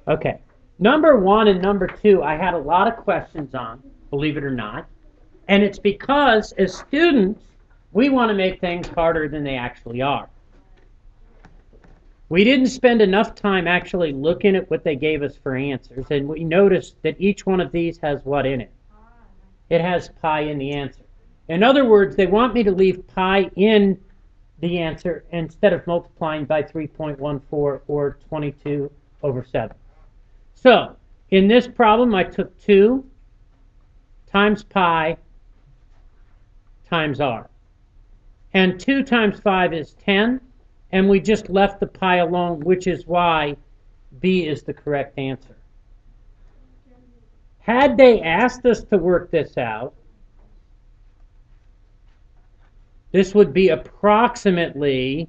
Okay. Number 1 and number 2, I had a lot of questions on, believe it or not. And it's because, as students, we want to make things harder than they actually are. We didn't spend enough time actually looking at what they gave us for answers, and we noticed that each one of these has what in it? It has pi in the answer. In other words, they want me to leave pi in the answer instead of multiplying by 3.14 or 22 over 7. So, in this problem, I took 2 times pi times r. And 2 times 5 is 10, and we just left the pi alone, which is why B is the correct answer. Had they asked us to work this out, this would be approximately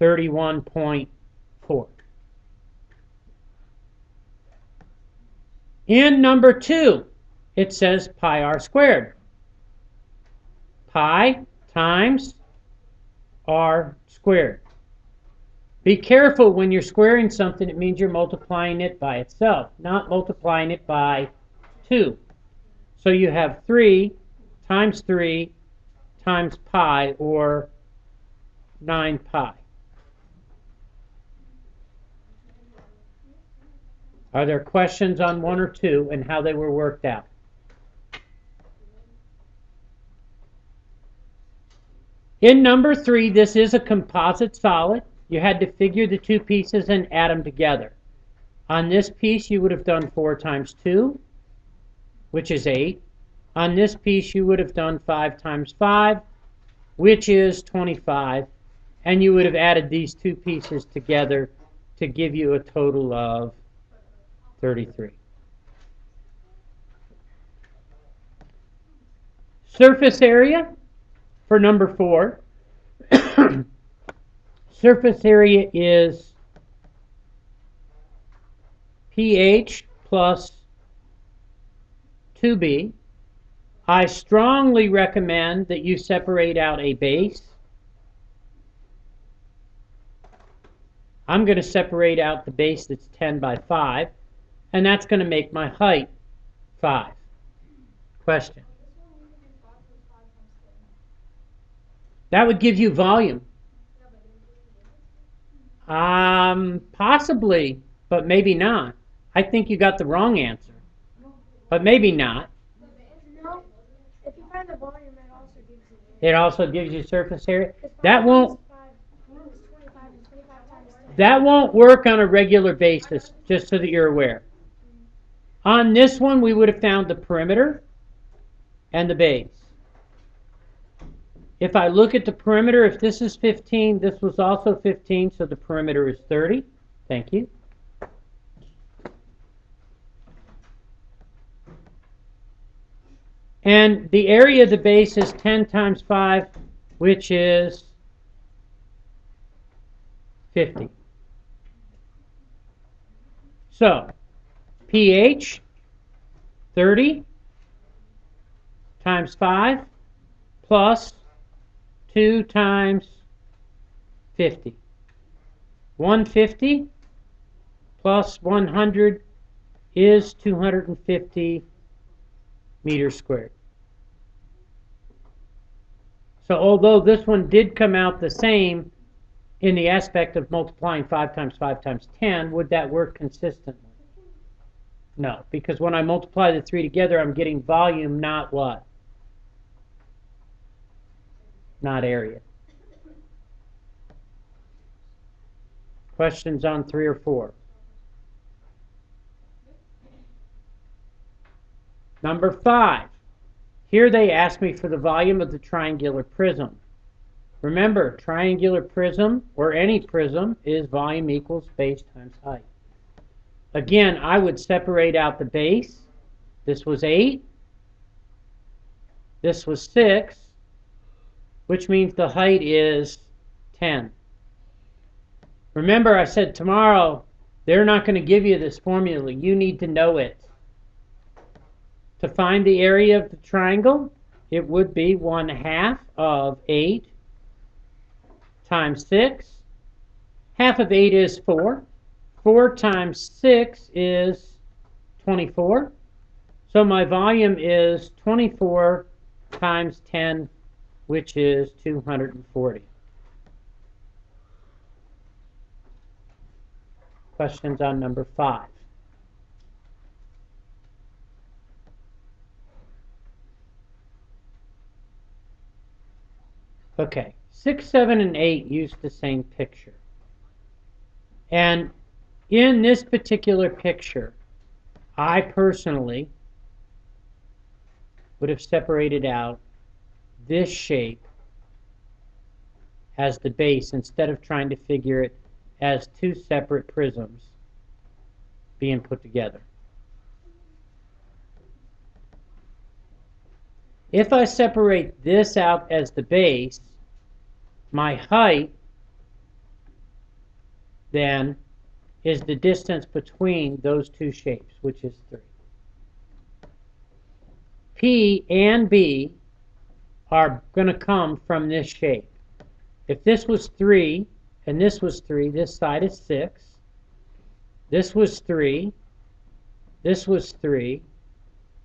31.4. In number 2, it says pi r squared. Pi times r squared. Be careful when you're squaring something, it means you're multiplying it by itself, not multiplying it by 2. So you have 3 times pi, or 9 pi. Are there questions on 1 or 2 and how they were worked out? In number 3, this is a composite solid. You had to figure the 2 pieces and add them together. On this piece, you would have done 4 times 2, which is 8. On this piece, you would have done 5 times 5, which is 25. And you would have added these 2 pieces together to give you a total of 33. Surface area for number 4. Surface area is pH plus 2b. I strongly recommend that you separate out a base. I'm going to separate out the base that's 10 by 5, and that's going to make my height 5. Question? That would give you volume. Possibly, but maybe not. I think you got the wrong answer, but maybe not. No, if you find the volume, it also gives you surface area. That won't work on a regular basis, just so that you're aware. On this one, we would have found the perimeter and the base. If I look at the perimeter, if this is 15, this was also 15, so the perimeter is 30. Thank you. And the area of the base is 10 times 5, which is 50. So, pH, 30 times 5 plus 2 times 50. 150 plus 100 is 250 meters squared. So although this one did come out the same in the aspect of multiplying 5 times 5 times 10, would that work consistently? No, because when I multiply the 3 together, I'm getting volume, not what? Not area. Questions on 3 or 4? Number 5. Here they ask me for the volume of the triangular prism. Remember, triangular prism, or any prism, is volume equals base times height. Again, I would separate out the base. This was 8. This was 6, which means the height is 10. Remember, I said tomorrow, they're not going to give you this formula. You need to know it. To find the area of the triangle, it would be 1/2 of 8 times 6. Half of 8 is 4. 4 times 6 is 24. So my volume is 24 times 10, which is 240. Questions on number 5? Okay, 6, 7, and 8 use the same picture. And in this particular picture, I personally would have separated out this shape as the base instead of trying to figure it as two separate prisms being put together. If I separate this out as the base, my height then is the distance between those two shapes, which is 3. P and B are going to come from this shape. If this was 3 and this was 3, this side is 6. This was 3. This was 3.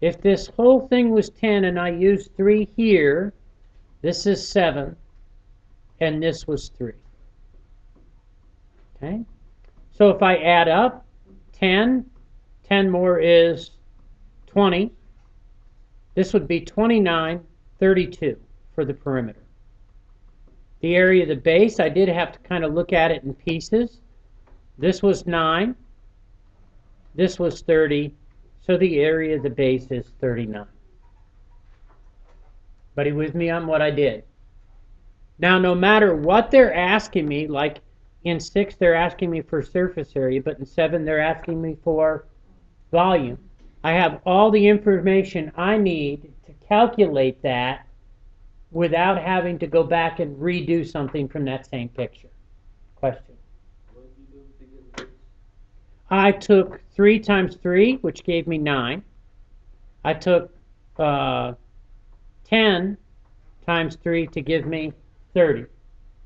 If this whole thing was 10 and I used 3 here, this is 7, and this was 3. Okay? So if I add up 10, 10 more is 20. This would be 29, 32 for the perimeter. The area of the base, I did have to kind of look at it in pieces. This was 9. This was 30. So the area of the base is 39. Everybody with me on what I did? Now, no matter what they're asking me, like in 6 they're asking me for surface area, but in 7 they're asking me for volume, I have all the information I need to calculate that without having to go back and redo something from that same picture. Question? What did you do to get this? I took 3 times 3, which gave me 9. I took 10 times 3 to give me 30.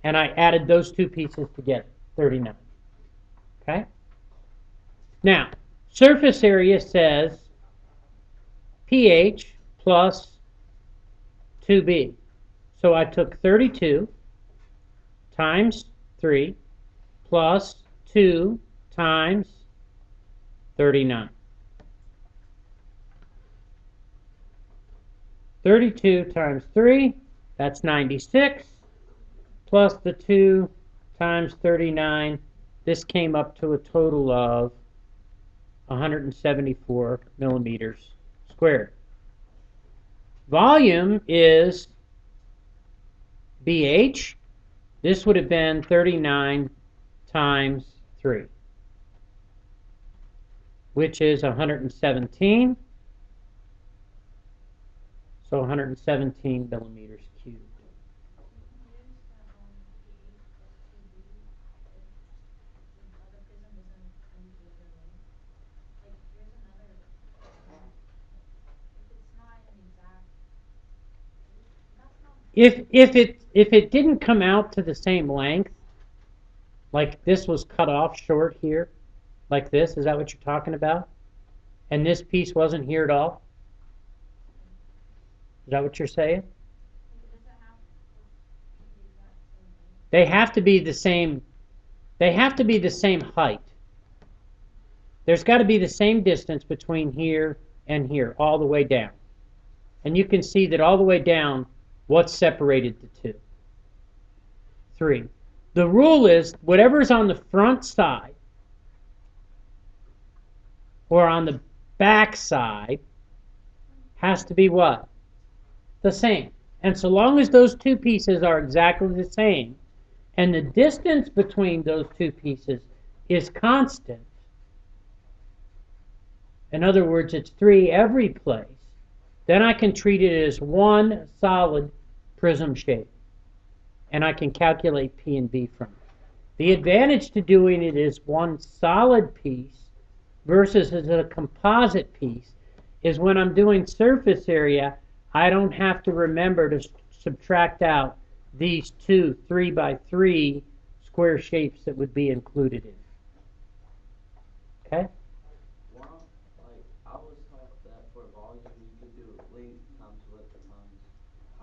And I added those two pieces together, 39. Okay? Now, surface area says pH plus 2b. So I took 32 times 3 plus 2 times 39. 32 times 3, that's 96, plus the 2 times 39, this came up to a total of 174 millimeters squared. Volume is BH. This would have been 39 times 3, which is 117. So 117 millimeters cubed. If it didn't come out to the same length, like this was cut off short here, like this, is that what you're talking about? And this piece wasn't here at all? Is that what you're saying? They have to be the same. They have to be the same height. There's got to be the same distance between here and here, all the way down. And you can see that all the way down, what separated the two? 3. The rule is whatever's on the front side or on the back side has to be what? The same. And so long as those two pieces are exactly the same and the distance between those two pieces is constant, in other words, it's 3 every place, then I can treat it as one solid prism shape. And I can calculate P and B from it. The advantage to doing it as one solid piece versus as a composite piece is when I'm doing surface area, I don't have to remember to subtract out these two 3 by 3 square shapes that would be included in it. Okay? Well, like, I was taught that for volume you could do length times width times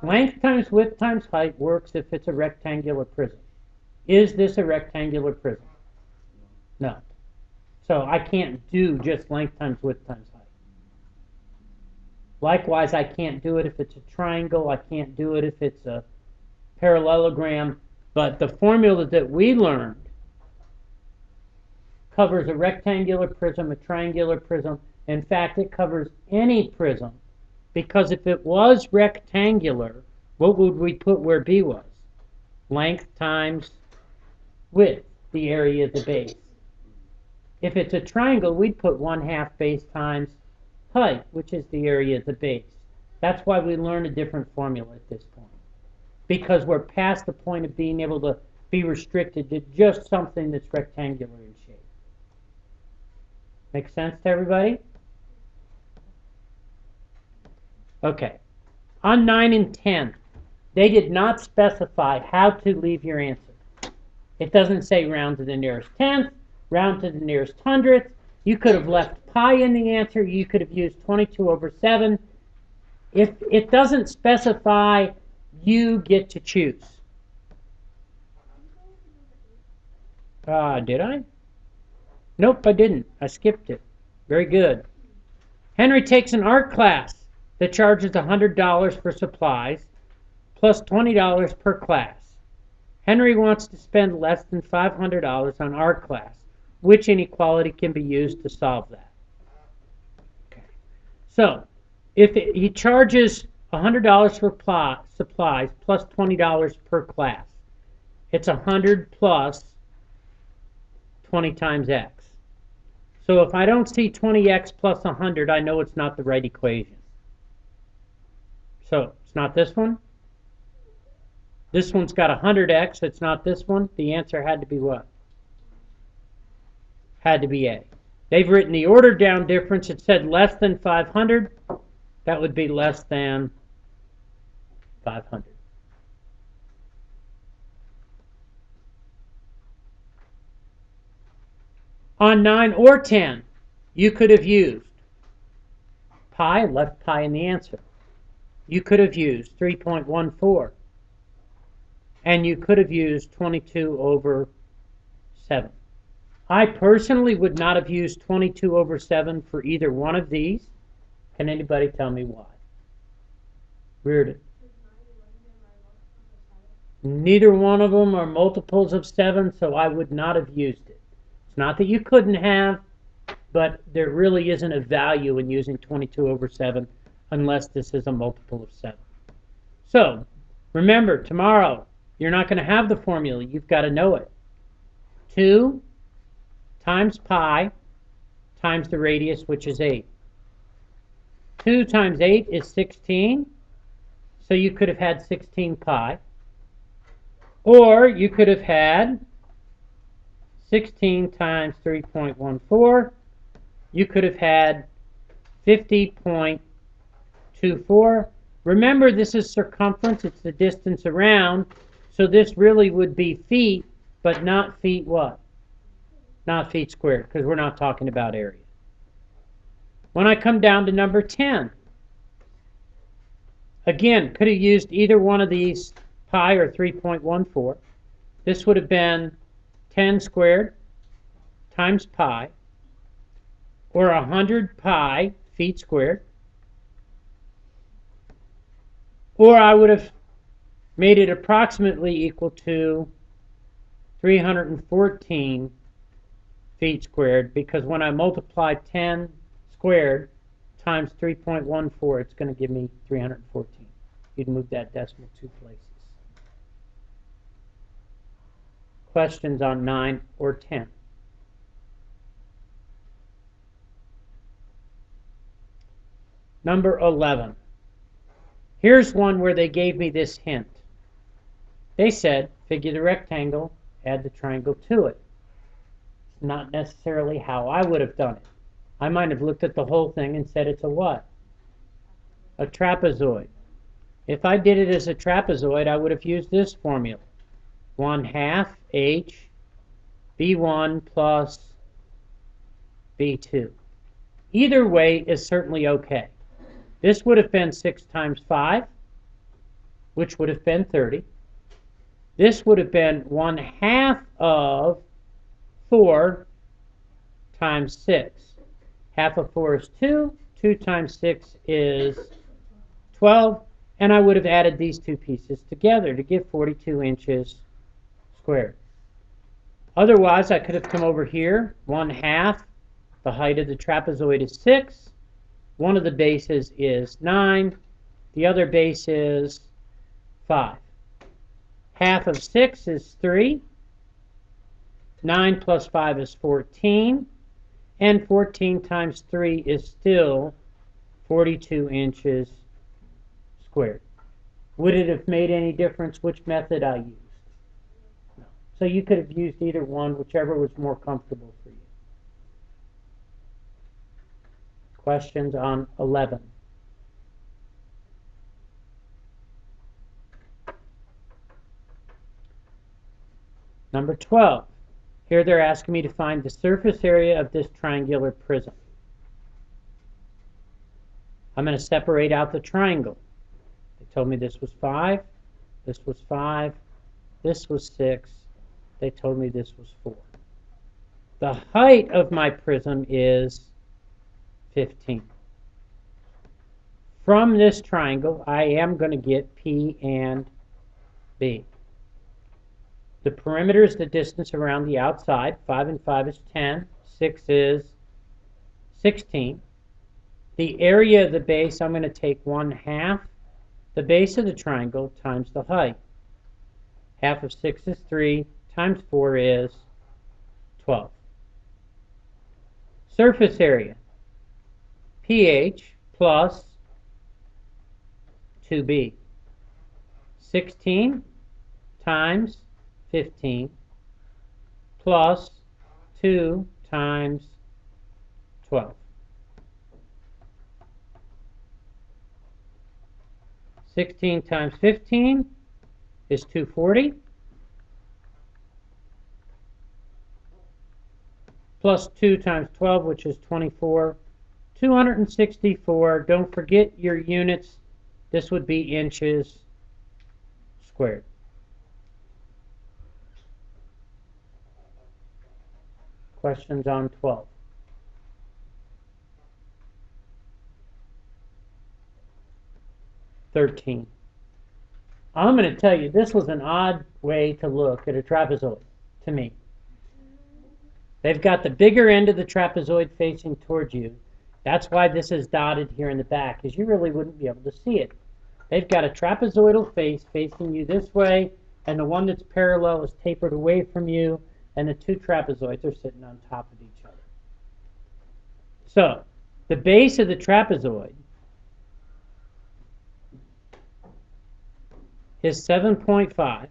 height. Length times width times height works if it's a rectangular prism. Is this a rectangular prism? No. So I can't do just length times width times height. Likewise, I can't do it if it's a triangle. I can't do it if it's a parallelogram. But the formula that we learned covers a rectangular prism, a triangular prism. In fact, it covers any prism, because if it was rectangular, what would we put where B was? Length times width, the area of the base. If it's a triangle, we'd put 1/2 base times height, which is the area of the base. That's why we learn a different formula at this point, because we're past the point of being able to be restricted to just something that's rectangular in shape. Make sense to everybody? Okay. On 9 and 10, they did not specify how to leave your answer. It doesn't say round to the nearest tenth, round to the nearest hundredth. You could have left pi in the answer. You could have used 22/7. If it doesn't specify, you get to choose. Did I? Nope, I didn't. I skipped it. Very good. Henry takes an art class that charges $100 for supplies plus $20 per class. Henry wants to spend less than $500 on art class. Which inequality can be used to solve that? Okay. So, if he charges $100 for supplies plus $20 per class, it's 100 plus 20 times x. So if I don't see 20x plus 100, I know it's not the right equation. So it's not this one. This one's got 100x. It's not this one. The answer had to be what? Had to be A. They've written the order down difference. It said less than 500. That would be less than 500. On 9 or 10, you could have used pi, left pi in the answer. You could have used 3.14. And you could have used 22/7. I personally would not have used 22/7 for either one of these. Can anybody tell me why? Reardon. Neither one of them are multiples of 7, so I would not have used it. It's not that you couldn't have, but there really isn't a value in using 22/7 unless this is a multiple of 7. So, remember, tomorrow, you're not going to have the formula. You've got to know it. 2 times pi times the radius, which is 8. 2 times 8 is 16. So you could have had 16 pi. Or you could have had 16 times 3.14. You could have had 50.24. Remember, this is circumference. It's the distance around. So this really would be feet, but not feet what? Not feet squared, because we're not talking about area. When I come down to number 10, again, could have used either one of these, pi or 3.14. This would have been 10 squared times pi, or 100 pi feet squared. Or I would have made it approximately equal to 314 feet squared, because when I multiply 10 squared times 3.14, it's going to give me 314. You'd move that decimal 2 places. Questions on 9 or 10? Number 11. Here's one where they gave me this hint. They said, figure the rectangle, add the triangle to it. It's not necessarily how I would have done it. I might have looked at the whole thing and said it's a what? A trapezoid. If I did it as a trapezoid, I would have used this formula. 1/2 h b1 plus B2. Either way is certainly okay. This would have been 6 times 5, which would have been 30. This would have been 1/2 of 4 times 6. Half of 4 is 2. 2 times 6 is 12. And I would have added these two pieces together to give 42 inches squared. Otherwise, I could have come over here. 1/2. The height of the trapezoid is 6. One of the bases is 9. The other base is 5. Half of 6 is 3. 9 plus 5 is 14. And 14 times 3 is still 42 inches squared. Would it have made any difference which method I used? No. So you could have used either one, whichever was more comfortable for you. Questions on 11? Number 12. Here they're asking me to find the surface area of this triangular prism. I'm going to separate out the triangle. They told me this was 5, this was 5, this was 6. They told me this was 4. The height of my prism is 15. From this triangle, I am going to get P and B. The perimeter is the distance around the outside. 5 and 5 is 10. 6 is 16. The area of the base, I'm going to take 1/2 the base of the triangle times the height. Half of 6 is 3, times 4 is 12. Surface area, pH plus 2b. 16 times 15 plus 2 times 12. 16 times 15 is 240. Plus 2 times 12, which is 24. 264. Don't forget your units. This would be inches squared. Questions on 12? $13. I'm going to tell you, this was an odd way to look at a trapezoid to me. They've got the bigger end of the trapezoid facing towards you. That's why this is dotted here in the back, because you really wouldn't be able to see it. They've got a trapezoidal face facing you this way, and the one that's parallel is tapered away from you, and the two trapezoids are sitting on top of each other. So, the base of the trapezoid is 7.5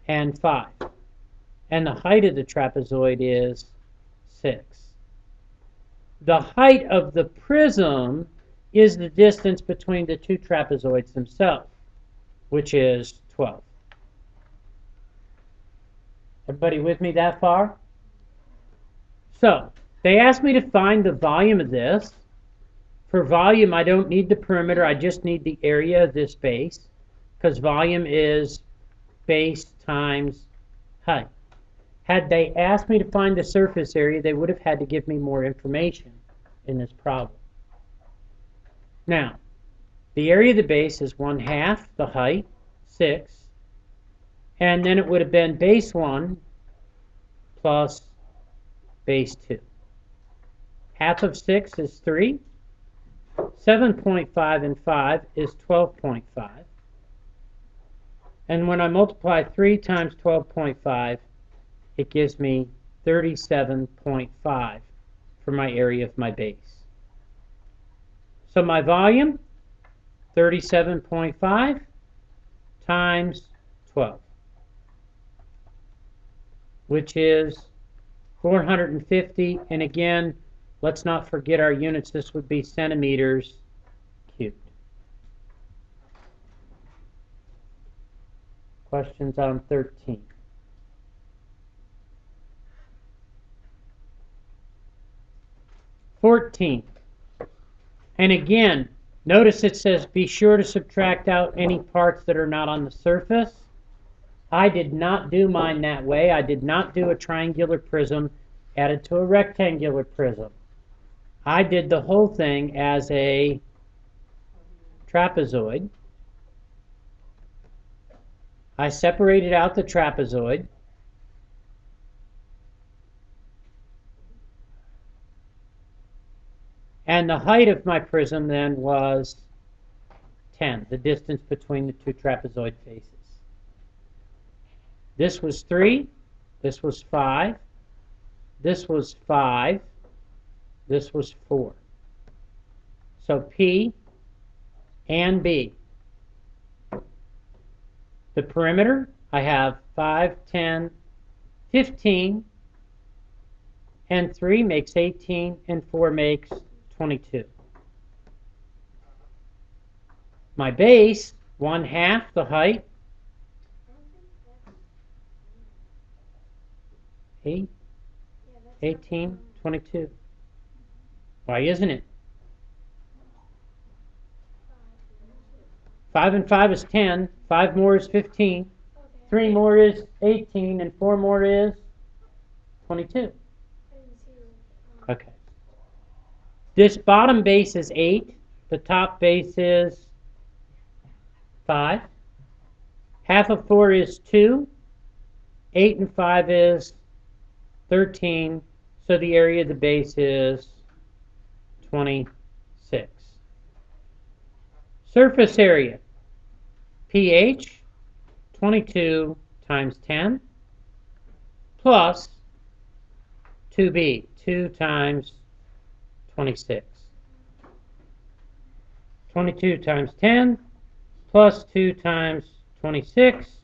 and 5. And the height of the trapezoid is 6. The height of the prism is the distance between the two trapezoids themselves, which is 12. Everybody with me that far? So, they asked me to find the volume of this. For volume, I don't need the perimeter, I just need the area of this base, because volume is base times height. Had they asked me to find the surface area, they would have had to give me more information in this problem. Now, the area of the base is 1/2 the height, 6, and then it would have been base 1 plus base 2. Half of 6 is 3. 7.5 and 5 is 12.5. And when I multiply 3 times 12.5, it gives me 37.5 for my area of my base. So my volume, 37.5 times 12, which is 450. And again, let's not forget our units. This would be centimeters cubed. Questions on 13? 14. And again, notice it says be sure to subtract out any parts that are not on the surface. I did not do mine that way. I did not do a triangular prism added to a rectangular prism. I did the whole thing as a trapezoid. I separated out the trapezoid. And the height of my prism then was 10, the distance between the two trapezoid faces. This was 3, this was 5, this was 5, this was 4. So P and B. The perimeter, I have 5, 10, 15, and 3 makes 18, and 4 makes 22. My base, 1/2 the height, 8, 18, 22. Why isn't it? 5 and 5 is 10, 5 more is 15, 3 more is 18, and 4 more is 22. Okay. This bottom base is 8, the top base is 5. 1/2 of 4 is 2, 8 and 5 is 13, so the area of the base is 26. Surface area, pH, 22 times 10, plus 2b, 2 times 26. 22 times 10, plus 2 times 26,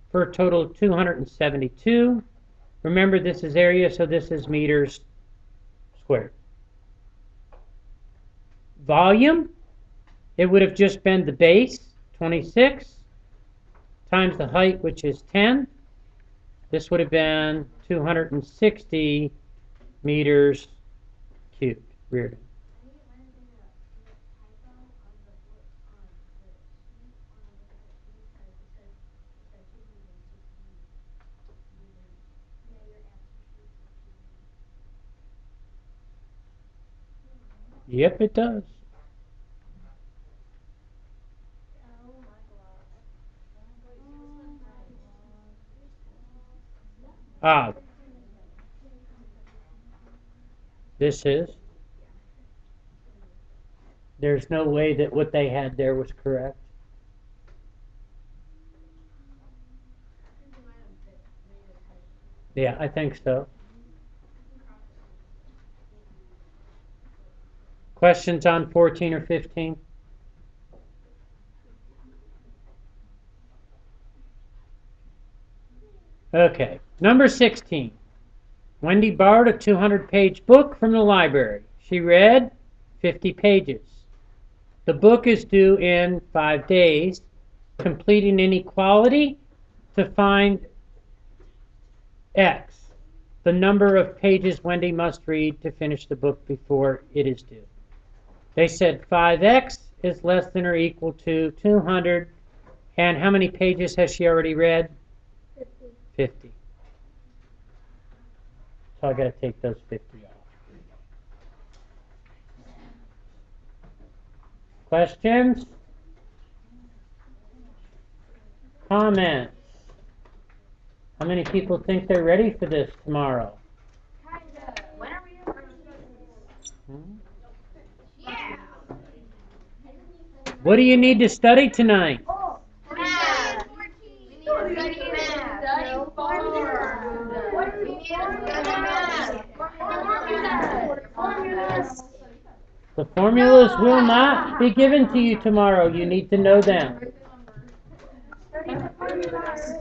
for a total of 272. Remember, this is area, so this is meters squared. Volume, it would have just been the base, 26, times the height, which is 10. This would have been 260 meters cubed, Reardon. Yep, it does. Ah, this is. There's no way that what they had there was correct. Yeah, I think so. Questions on 14 or 15? Okay, number 16. Wendy borrowed a 200-page book from the library. She read 50 pages. The book is due in 5 days. Complete an inequality to find X, the number of pages Wendy must read to finish the book before it is due. They said 5X is less than or equal to 200. And how many pages has she already read? 50. So I got to take those 50 off. Questions? Comments? How many people think they're ready for this tomorrow? When are we Yeah. What do you need to study tonight? Math. We need to study math. What do we need to study math? The formulas will not be given to you tomorrow. You need to know them. Study the formulas.